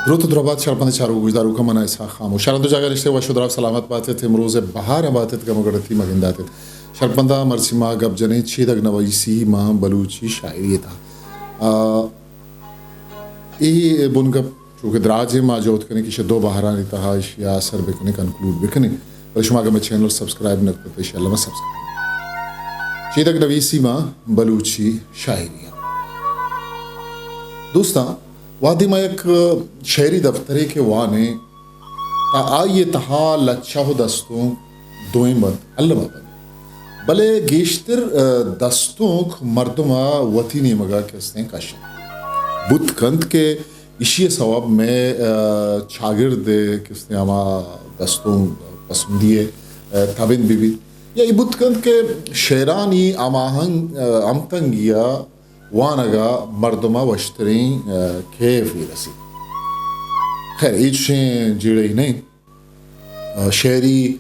درود و درآباد شرپند چارو گوشدارو که من ایسا خامو شرندو جاگر رشته و شدراف سلامت باتت امروز بهار باتت که مگرتی مگنداتت شرپندا مرسی ما گب جنه چی دگ نویسی ما بلوچی شاعری تا ای بنگب چونکه دراجه ما جوت کنه که شدو بهارانی تهاش یا سر بکنه کنکلود بکنه ولی شما اگر چینل سبسکرایب نکرده انشاءالله ما سبسکرایب چی دگ نویسی ما بلوچی شاعری دوستا وادی ما یک شعری دفتری کے وانے تا آئیے تہا لچھاو دستوں دوئیں مد اللہ بابا بلے گیشتر دستوں مردمہ وطینی مگا کسنے کاشن بت کند کے اسی ثواب میں چھاگرد کسنے آما دستوں پسندیے تابن بی یا ای بت کند کے شیرانی آماہنگ امتنگیا وانگا مردما وشترین کیفی رسی خیر ایچ شیں جیڑے ہی نہیں شعری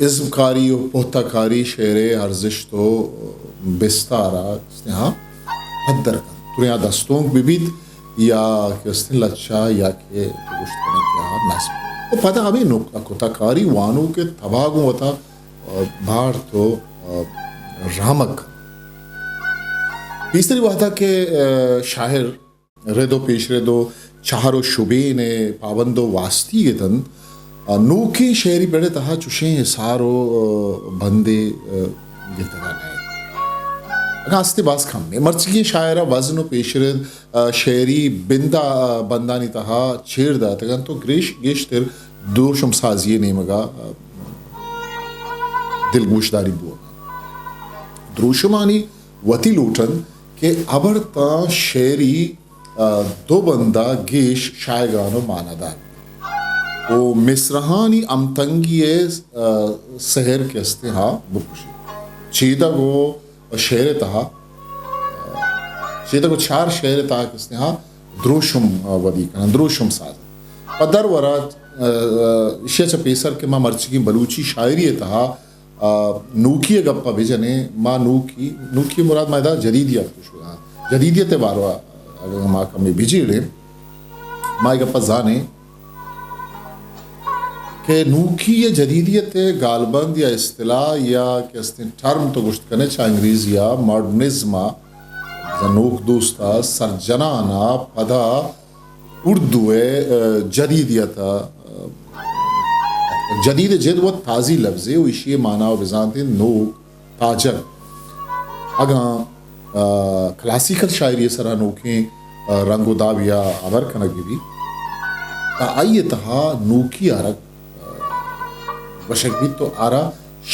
عزم کاری و پہتا کاری شعر ارزش تو بستارا اس نے ہاں حدر کن توریا دستوں بیبید یا کہ اس نے لچا یا کہ گشتنے کیا ناسب وہ پتہ ہمیں نکتا کتا کاری وانو کے تباگوں ہوتا بھار تو رامک تیسری بات ہے کہ شاعر ردو پیش ردو چہارو شبے نے پابندو واسطی کے تن نوکی شعری پڑھے تہا چوشیں سارو بندے گلتگا نئے راستے باز کھمنے مرچگی شاعرہ وزن و پیش رد شعری بندہ بندانی تہا چھیڑ دا تگن تو گیشتر دوشم سازیے نیمگا دل گوشداری بو دروشمانی وطی لوٹن کہ ابرتا شعری دو بندہ گیش شائگانو ماندار او مصرحانی امتنگی سہر کے استحا بکشی چیدہ گو شعر تہا چیدہ گو چار شعر تہا کے استحا دروشم ودی کنا دروشم ساز قدر ورات اشیاء چا پیسر کے ما مرچگی بلوچی شاعری تہا نوکی گپا بھیجنے ما نوکی مراد مائدہ جدیدیت کچھ ہوگا جدیدیت باروا اگر ما کمی بھیجی رہے ما گپا زانے کہ نوکی یہ جدیدیت غالبند یا اصطلاح یا کہتے ہیں ٹرم تو گشت کرنے چاہ انگریز یا ماڈرنزمہ نوک دوستا سرجنانا پدا اردو جدیدیتا جدید جد وہ تازی لفظ ہے وہ اشیے مانا و بزانتے نوک تاجر اگاں کلاسیکل شاعری سرا نوکیں رنگ و داب یا عبر کنگی بھی تا آئیے تہا نوکی آرک بشک بھی تو آرہ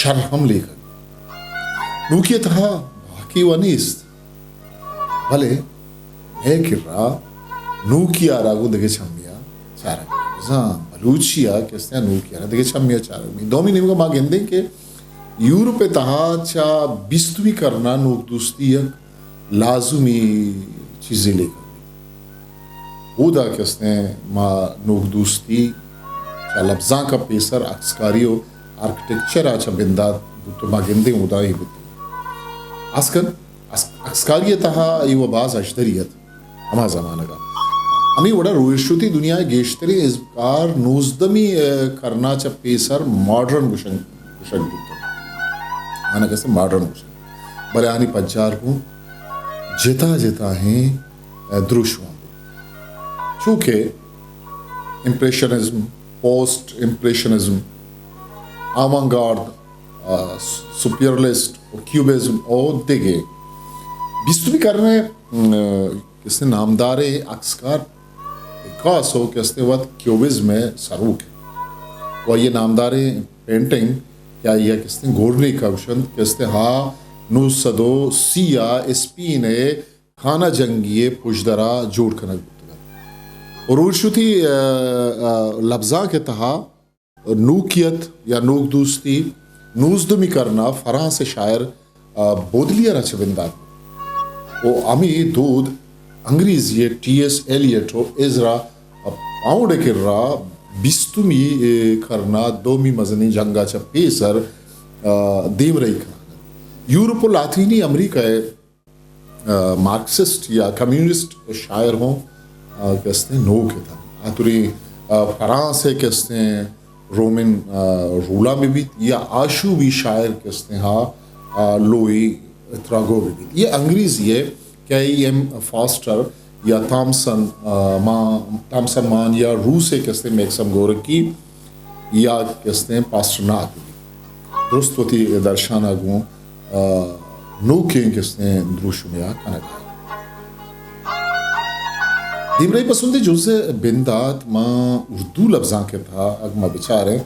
شرحم لے کر نوکی تہا باقی و نیست بھلے ہے کر رہا نوکی آرہ کو دگے چھمیا چارک زان بلوچیا کہتے ہیں نوکیا نا دیکھے چھمیا چارک میں دومی نیمگا ماں گندے کہ یورپ تہا چا بیستوی کرنا نوک دوستی یک لازمی چیزیں لے کر او دا کہتے ہیں ماں نوک دوستی چا لفظاں کا پیسر اکسکاری و آرکٹیکچر آچا بنداد تو ماں گندے او دا ہی بودتے اسکن اکسکاری تہا ایو باز اشتریت ہما زمانہ کا ہمیں وڑا رویشوتی دنیا گیشتری ازکار نوزدمی کرنا چا پیسر ماڈرن گوشنگ بودتا آنا کہتے ہیں ماڈرن گوشنگ بلے آنی پجار ہوں جتا ہیں دروشوان چونکہ امپریشنزم پوسٹ امپریشنزم آمانگارد سپیرلسٹ کیوبیزم اور دیگے بیستوی کرنے کس نے نامدار اکسکار خاص ہو کہ اس نے وقت کیوبیزم میں سروک ہے وہ یہ نامدار پینٹنگ کیا یہ کس نے گورنی کاوشن کس نے ہاں نو صدو سیا اسپی نے خانہ جنگیے پوشدرا جوڑ کرنا اور روشتی لفظاں کے تہا نوکیت یا نوک دوستی نوزدمی کرنا فرانس شاعر بودلیا رچ بندات وہ امی دود انگریزی ٹی ایس ایلیٹ و ازرا پاؤنڈ کر رہا بیستومی کرنا دومی مزنی جنگا چا پیسر دیم رہی کرنا یورپ و لاطینی امریکہ مارکسسٹ یا کمیونسٹ شاعر ہوں کہتے ہیں نو کے تھا آتوری فرانسے کہتے ہیں رومن رولا میں بھی یا آشو بھی شاعر کہتے ہیں ہاں لوئی تراگو میں بھی یہ انگریزی ہے کے فاسٹر یا تامسن مان یا روسے کہتے ہیں میکسم گورکی یا کہتے ہیں پاسٹرناک بھی درست ہوتی درشان آگوں نوکیں کہتے ہیں دروشمیا کنگا دیمرائی پسندے جوزے بندات ماں اردو لفظاں کے تھا اگمہ بچارے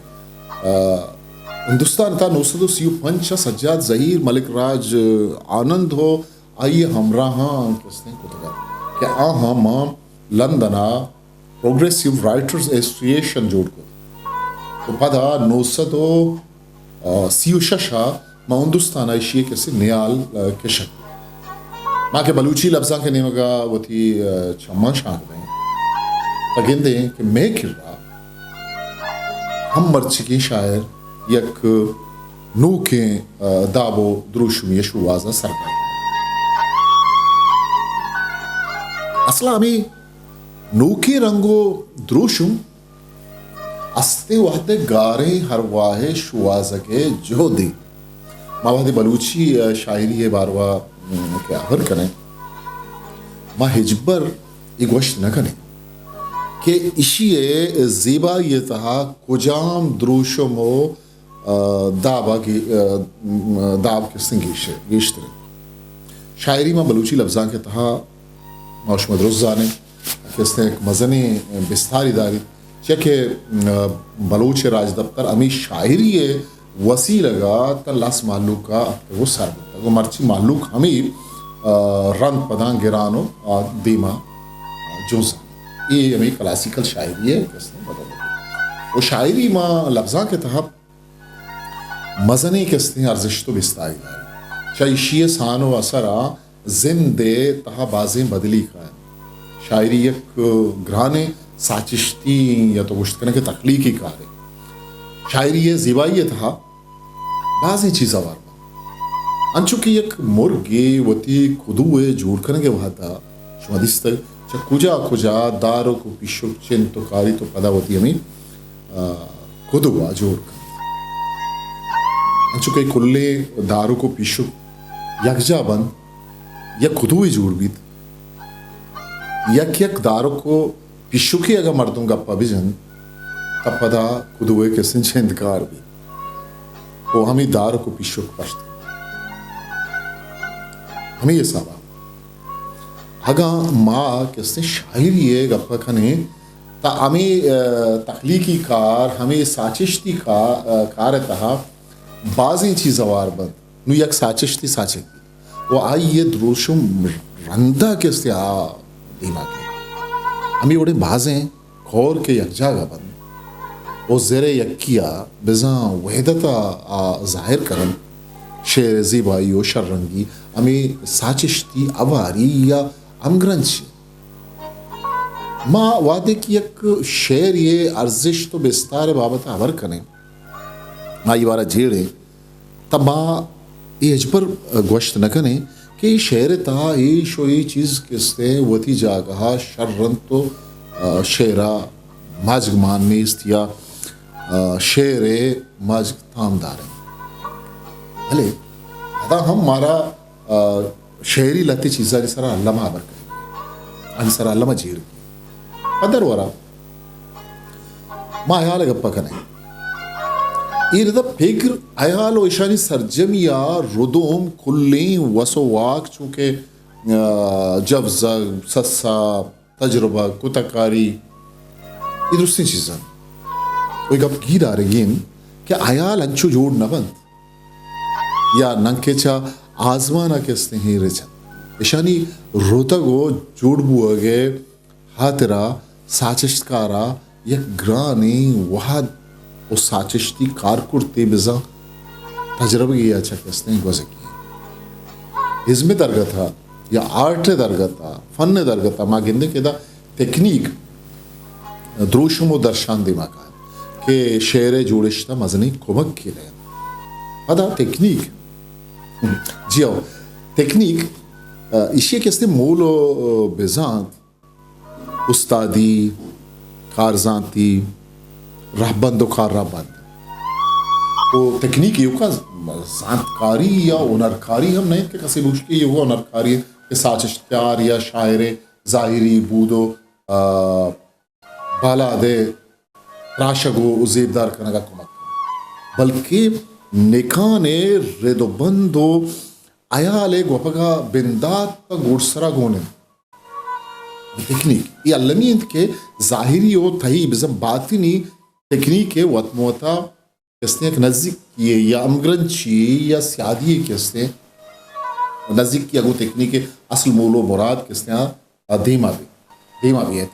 ہندوستان تھا 935 سجاد ظہیر ملک راج آنند ہو آئیے ہمراہاں کہتے ہیں کتگا کہ آہاں ماں لندنا پروگریسیو رائٹرز ایسوسییشن جوڑ کو تو پدا 936 ماں ہندوستان آئیشیے کیسے نیال کے شکل ماں کے بلوچی لفظاں کے نیمگا وہ تھی چھما شانگ میں تگندے ہیں کہ میں کر رہا ہم مرچکی شاعر یک نوکیں دابو دروشمی شوازہ سرکار اصلا ہمیں نوکی رنگو دروشم استے وحدے گارے ہر واحے شوازہ کے جو دی ماں وحدے بلوچی شاعری ہے باروا کیا ہر کنے ماں ہجبر ایک وشت نہ کنے کہ اشیے زیبا یہ تہا کجام دروشم ہو داب کسن گیشترے شاعری ماں بلوچی لفظاں کے تہا موشمد رزانے کہتے ہیں ایک مزنی بستاری داری چکہ بلوچ راج دفتر امی شاعری وسیع لگا تا لاس معلوق کا وہ سر بتا وہ مرچی معلوق ہمیں رنگ پدان گرانو دیما جوزا یہ ہمیں کلاسیکل شاعری ہے کہتے ہیں وہ شاعری ماں لفظاں کے تحت مزنی کہتے ہیں ارزش تو بستاری داری چاہی شیئے سانو اثرہ زندے تہا بازیں بدلی کا ہے شاعری یک گرانے ساچشتی یا تو گشت کرنے کے تخلیقی کار ہے شاعری یہ زیبائی تہا بازیں چیزا وارما انچوکی یک مرگی وطی کدوے جوڑ کرنے کے وحدا شمدیست چا کجا دارو کو پیشو چین تو کاری تو پدا ہوتی ہمیں کدوہ جوڑ کرنے انچوکی کلے دارو کو پیشو یکجا بند یا کدوی جوڑ بیت یک دارو کو پیشوکی اگا مردوں گا پابیجن تب پدا کدوے کے سنچے اندکار بھی وہ ہمیں دارو کو پیشوک پشتے ہمیں یہ سابا اگا ماں کس نے شاعری ہے گپا کھنے تا ہمیں تخلیقی کار ہمیں ساچشتی کار تہا بازیں چیزوار بند نو یک ساچشتی ساچک وہ آئی یہ دروشم رندہ کس تے دیما کے ہمیں وڑے بازیں کھور کے یک جاگہ بند وہ زیر یکیا بزاں وحدتا ظاہر کرن شعر زیبائی و شررنگی ہمیں ساچشتی اواری یا امگرنچ ماں وعدے کی یک شعر یہ ارزش تو بستار بابتا عبر کنے ماں یہ بارا جیڑے تب ماں یہ اجبر گوشت نہ کنے کہ یہ شعر تا ایش و یہ چیز کستے وطی جاگہا شررن تو شعرہ ماجگ ماننیست یا شعر ماجگ تامدار ہیں بھلے ادا ہم مارا شعری لتی چیزا جسرا علامہ عبر کریں انسرا علامہ جیر کی قدر ورا ما حیال گپا کنے ایردا فکر ایال و اشانی سرجمیا ردوم کلیں وسواک چونکہ جفزہ سسا تجربہ کتکاری یہ درستی چیزاں کوئی گپ گیر آ رہی ہیں کہ ایال انچو جوڑ نہ بند یا ننکے چا آزمانا کستے ہیں رچن اشانی روتا گو جوڑ بو اگے ہاترا ساچشتکارا یک گرانی وحد وہ ساچشتی کار کرتے بزا تجربہ یہ اچھا کستے ہیں گوزے کی ہزم درگت تھا یا آرٹ درگت تھا فن درگت تھا ماں گندے کے دا تکنیک دروشم و درشان دیما کا کہ شعر جوڑشتا مزنی کمک کی رہے ادا تکنیک جی آو تکنیک اشیاء کستے مول و بزانت استادی کارزانتی رہبند و کار رہبند تو تکنیک یہ کا زانتکاری یا ہنرکاری ہم نہیں کہ کسی بوشکی یہ وہ ہنرکاری کہ سازشکار یا شاعر ظاہری بودو بالا دے راشگو زیبدار کنگا کمک بلکہ نکان رد و بندو ایال گوپگا بندات پا گوڑسرا گونے تکنیک یہ علمی انت کے ظاہری و تحیب بزم باطنی تکنیک وطموتا کستے ایک نزدیک کیے یا امگرنچی یا سیادی کستے نزدیک کی اگو تکنیک اصل مولو مراد کستے ہیں دیما بھی ہے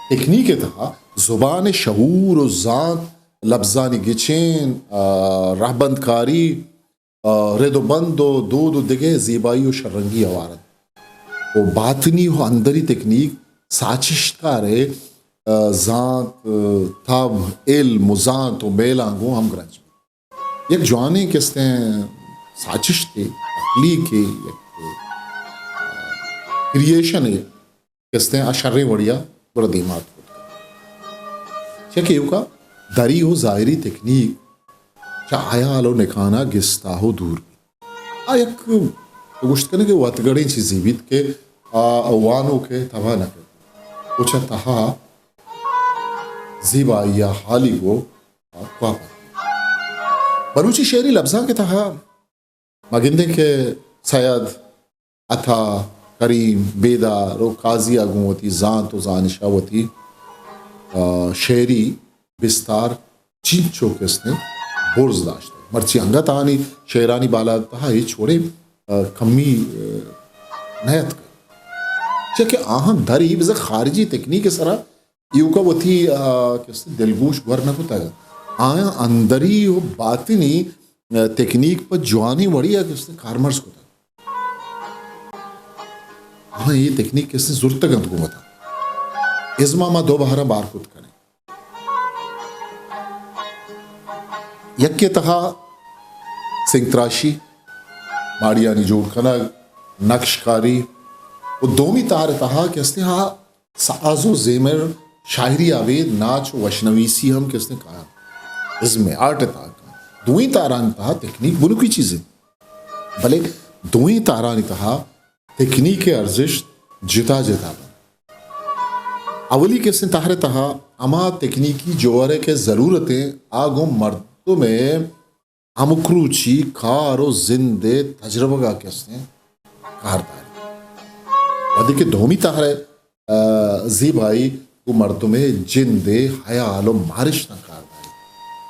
تکنیک تھا زبان شعور و ذات لفظانی گچین رہبند کاری رد و بند و دود و دگے زیبائی و شرنگی عوارت و باطنی و اندری تکنیک ساچشتکارے ذات تھاب علم و ذات و بیلانگو ہم گرنج میں یک جوانے کستے ہیں ساچشت کے تخلیق کے کریشن ہے کستے ہیں اشر وڑیا بڑا دیمات کو چکے یوں کا دری ہو ظاہری تکنیک چاہ آیا لو نکانا گستا ہو دور ایک گوشت کرنے کے واتگڑیں چیزی بیت کے اوانوں کے تباہ نہ کرتے کچھ تہا زیبائی یا حالی کو پاپا بلوچی شعری لفظاں کے تہا مگندے کے سید اتھا کریم بیدار و قاضی آگوں ہوتی زانت و زانشہ ہوتی شعری بستار چین چوک اس نے برز داشتا مرچی انگا تانی شعرانی بالا تہا ہی چھوڑے کمی نیت کر چکہ آہم دھری بزا خارجی تکنیک سرا یوں کا وہ تھی دلگوش گورنا کو تاگا آیا اندری و باطنی تکنیک پر جوانی وڑی ہے کہ اس نے کارمرز کو تاگا ہاں یہ تکنیک کس نے ضرورت گند کو بتا ازما ما دو بہرہ بار کت کریں یک کے تہا سنگتراشی ماڑیانی جوڑ کنگ نقشکاری وہ دومی تار تہا کہ اس نے ہاں ساز و زیمر شاعری آوید ناچ و وشنویسی ہم کس نے کہا اس میں آرٹ تھا دوئی تارانی تہا تکنیک بنو کی چیزیں بلے دوئی تارانی تہا تکنیک ارزش جتا جتا بنا اولی کس نے تاہرے تہا اما تکنیکی جوہرے کے ضرورتیں آگوں مردوں میں امکروچی کار و زندے تجربہ گا کس نے کارداری ودی کے دومی تاہرے زیبائی کو مردوں میں جندے حیال و مارش نہ کارداری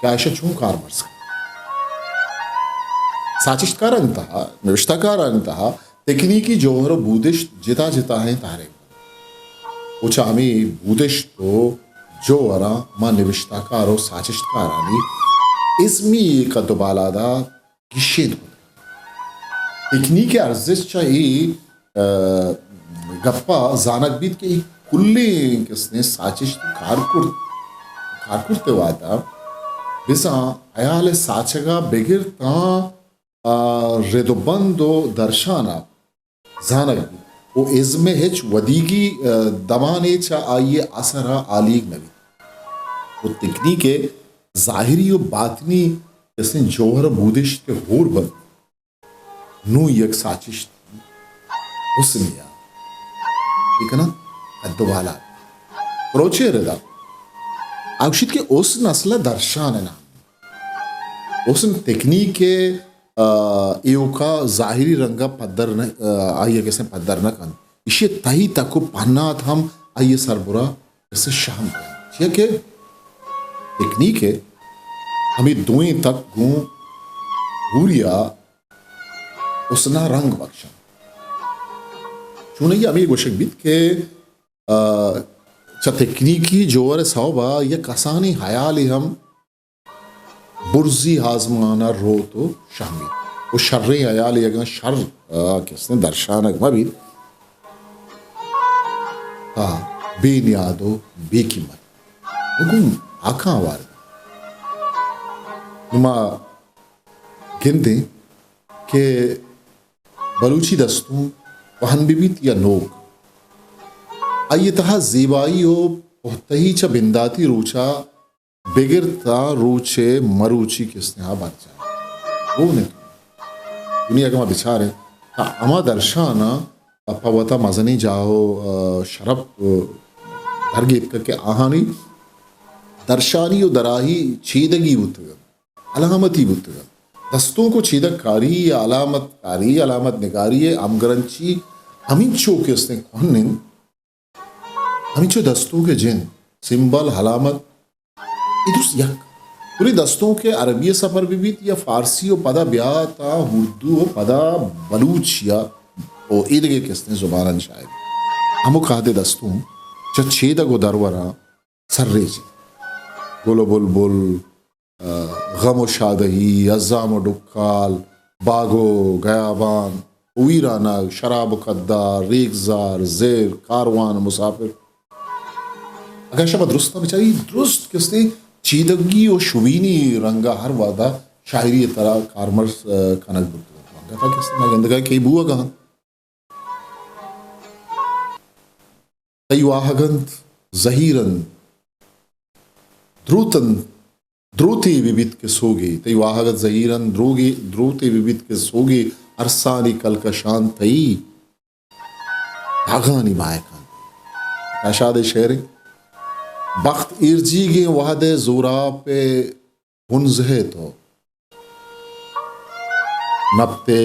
کیا ایشہ چون کار مرز ساچشت کارا انتہا نوشتہ کارا انتہا تکنیکی جوہر و بودش جتا جتا ہیں تاہرے اوچا ہمیں بودش تو جوہرا ما نوشتہ کارو ساچشت کارانی اسمی کا دوبالا دا گشید ہوتا تکنیک ارزش چاہیے گپا زانک بیت کے ایک کلی کس نے ساچشت کارکرتے وادا بسا ایال ساچگا بگر تا ردبند و درشانا زانک بیت وہ ازم ہچ ودیگی دمانے چا آئیے اثرہ آلیگ نوی وہ تکنیک ظاہری و باطنی جس نے جوہر بودش کے غور بند نو یک ساچش حسنیا ٹھیک ہے نا حد والا پروچے ردا آگشید کے اس نسلہ درشان ہے نا اس تکنیک کے ایو کا ظاہری رنگا پدر آئیے کیسے پدر نہ کن اسے تہی تکو پہنات ہم آئیے سربرا جیسے شام کریں یہ کہ تکنیک ہے ہمیں دوئیں تک گوں گوریا اسنا رنگ بخشا چونہ یہ ہمیں گوشک بیت کہ چا تکنیکی جوہر صحبہ یہ کسانی حیالی ہم برزی ہازمانا رو تو شامی وہ شرری عیالی اگر شر کس نے درشانک مبید بے نیادو بے قیمت اگم آکھاں آوار نما گندیں کہ بلوچی دستوں وہن بیت یا نوک آئیے تہا زیبائی و ohtahicha bindati rucha begirta ruche maruchi kisneha bacha wo ne duniya kama bichare ama darshana apawata mazani jao sharab dargit ke ahani درشانی و دراہی چیدگی بتگا علامتی بتگا دستوں کو چیدک کاری یا علامت کاری علامت نگاری امگرنچی ہمینچو کے اس نے کونن ہمینچو دستوں کے جن سمبل علامت ادوس یک پوری دستوں کے عربی سفر بھی بیت یا فارسی و پدا بیاتا اردو و پدا بلوچ یا او ایدگے کے اس نے زبانن شاید ہمو کہتے دستوں چا چیدگ و درورا سر ریچے گل و بلبل غم و شادہی عزام و ڈکال باغ و گیابان ویرانہ شراب و قدار ریگزار زیر کاروان مسافر اگر شبہ درست نہ بچاری درست کس نے چیدگی و شوینی رنگا ہر وعدہ شاعری طرح کارمرز کھنک بکتا تھا کس نے گندگاہ کئی بوا گاں تیو آہگند زہیرن دروتی ببیت کے سوگی تی واہگت زہیرن دروتی ببیت کے سوگی ارسانی کلکشان تئی داغانی مائکان اشاد شعر بخت ارجی گے وحد زورا پہ ہنزہ تو نبتے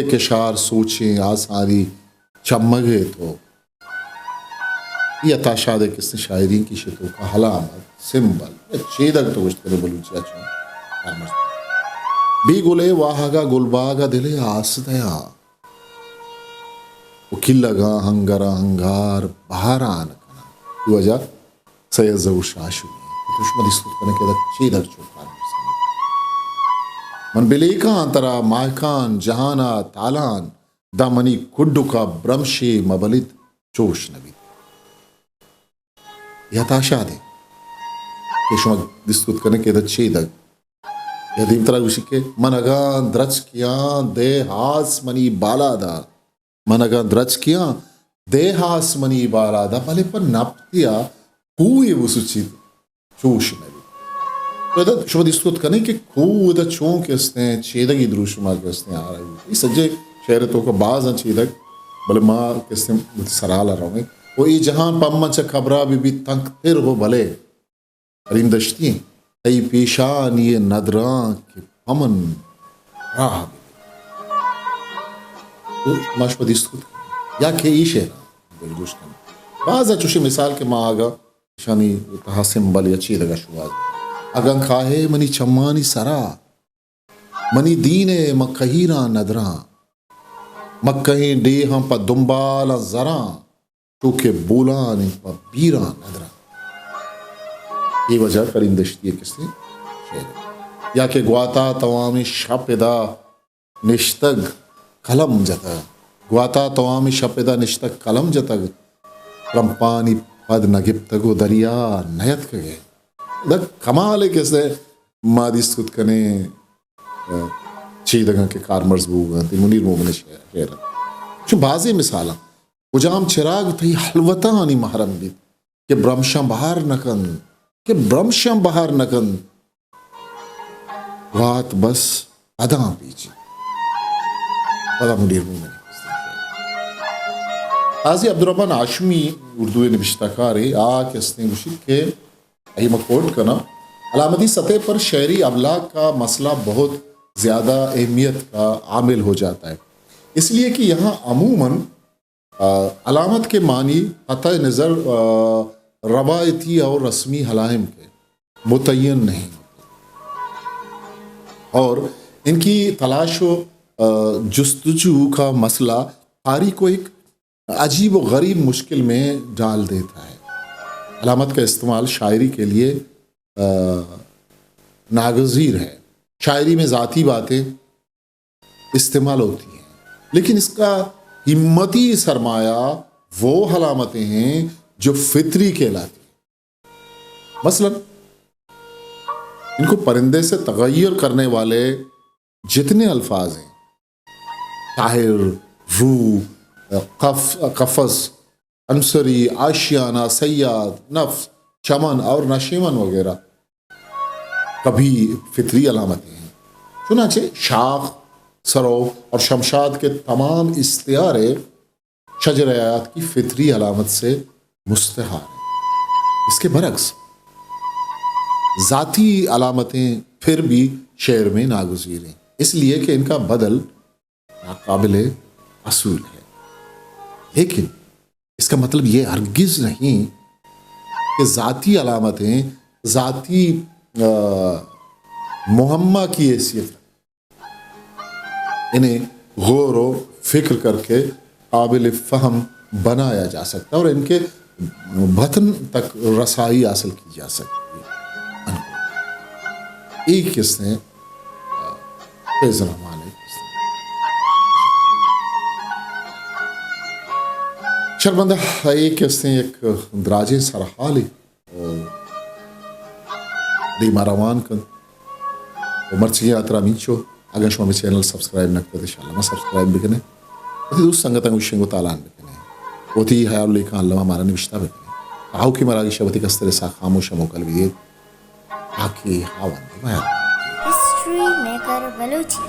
کشار سوچیں آسانی چمگے تو یہ تاشاد کس نے شاعرین کی شتوں کا علامت سمبل چیدک تو گشت کرے بلوچیا چون بی گلے واہگا گلباگا دلے آسدیا وکل لگا ہنگرا ہنگار بہاران کنا یہ وجہ سیزو شاشو تشمد استود کنے کہ چیدک چوکان من بلیکان ترا مائکان جہانا تالان دامنی کڈو کا برمشی مبلد چوش نبی یا تاشا دے کہ شما دستکت کرنے کے دچے دگ یا دیم طرح گوشی کے منگان درچ کیاں دے ہاس منی بالا دا منگان درچ کیاں دے ہاس منی بالا دا پہلے پر نپتیا کوئی وہ سچی چوش نبی تو ادھا شما دستکت کرنے کہ کوئی ادھا چون کسنے چیدگی درو شما کسنے آ رہی یہ سجے شہرتوں کا بعض ہیں چیدگ بلے ماں کسنے سرالا رہوں گے وہ ای جہان پاما چا کبرا بی تنک تر ہو بھلے رندشتی ای پیشان یہ ندران کے پمن راہ تو ماشپا دیست کود یا کہ ای شہرہ بلگوش کن بعضا چوشی مثال کے ماں آگا شانی تحاسم بل یا چیدگا شواز اگن کھاہے منی چمانی سرا منی دین مکہیران ندران مکہین ڈے ہم پا دنبالا زران چونکہ بولان پا بیران ندران یہ وجہ کرندشتی ہے کس نے شعر یا کہ گواتا توامی شپدہ نشتگ کلم جتا گواتا توامی شپدہ نشتگ کلم جتا رمپانی پد نگبتگو دریا نیت کگے کمال ہے کس نے مادیست کت کنے چیدگاں کے کارمرز بوگاں تی منیر مومن شعر چو بازی مثالاں اجام چراغ تھی حلوتانی محرم بیت کہ برمشم بہار نکن وات بس اداں پیچی پدا منیر مومن قاضی عبدالرحمن عاشمی اردو نبشتہ کارے آکے اس نے گوشی کہ ایمہ کوٹ کنا علامتی سطح پر شعری ابلاغ کا مسئلہ بہت زیادہ اہمیت کا عامل ہو جاتا ہے اس لیے کہ یہاں عموماً علامت کے معنی قطع نظر روایتی اور رسمی علائم کے متعین نہیں اور ان کی تلاش و جستجو کا مسئلہ قاری کو ایک عجیب و غریب مشکل میں ڈال دیتا ہے علامت کا استعمال شاعری کے لیے ناگزیر ہے شاعری میں ذاتی باتیں استعمال ہوتی ہیں لیکن اس کا ہمتی سرمایہ وہ علامتیں ہیں جو فطری کہلاتی ہیں مثلا ان کو پرندے سے تغیر کرنے والے جتنے الفاظ ہیں طاہر، روح، قفز، انصری، آشیانہ، سیاد، نفس، چمن اور نشیمن وغیرہ کبھی فطری علامتیں ہیں۔ چنانچہ شاخ، سرو اور شمشاد کے تمام استعارے شجر حیات کی فطری علامت سے مستعار ہیں۔ اس کے برعکس ذاتی علامتیں پھر بھی شعر میں ناگزیر ہیں، اس لیے کہ ان کا بدل ناقابل اصول ہے۔ لیکن اس کا مطلب یہ ہرگز نہیں کہ ذاتی علامتیں ذاتی مہمہ کی حیثیت، انہیں غور و فکر کر کے قابل فہم بنایا جا سکتا ہے اور ان کے بطن تک رسائی حاصل کی جا سکتی ہے۔ ایک کس نے فیض الرحمان شرمندہ ایک کس نے ایک دراجے سرحالی دیما روان کن مرچی اترا میچو اگر شما چینل سبسکرائب نہ کرتے انشاءاللہ میں سبسکرائب بکنے اتی دوست سنگتاں گوشنگو تالان بکنے اوتی حیال لیکن اللہ ہمارا نوشتہ بکنے آؤ کی مراغی شبتی کستر سا خاموش موکل بیدید آکی حاوان دی محل History Maker Baluchi.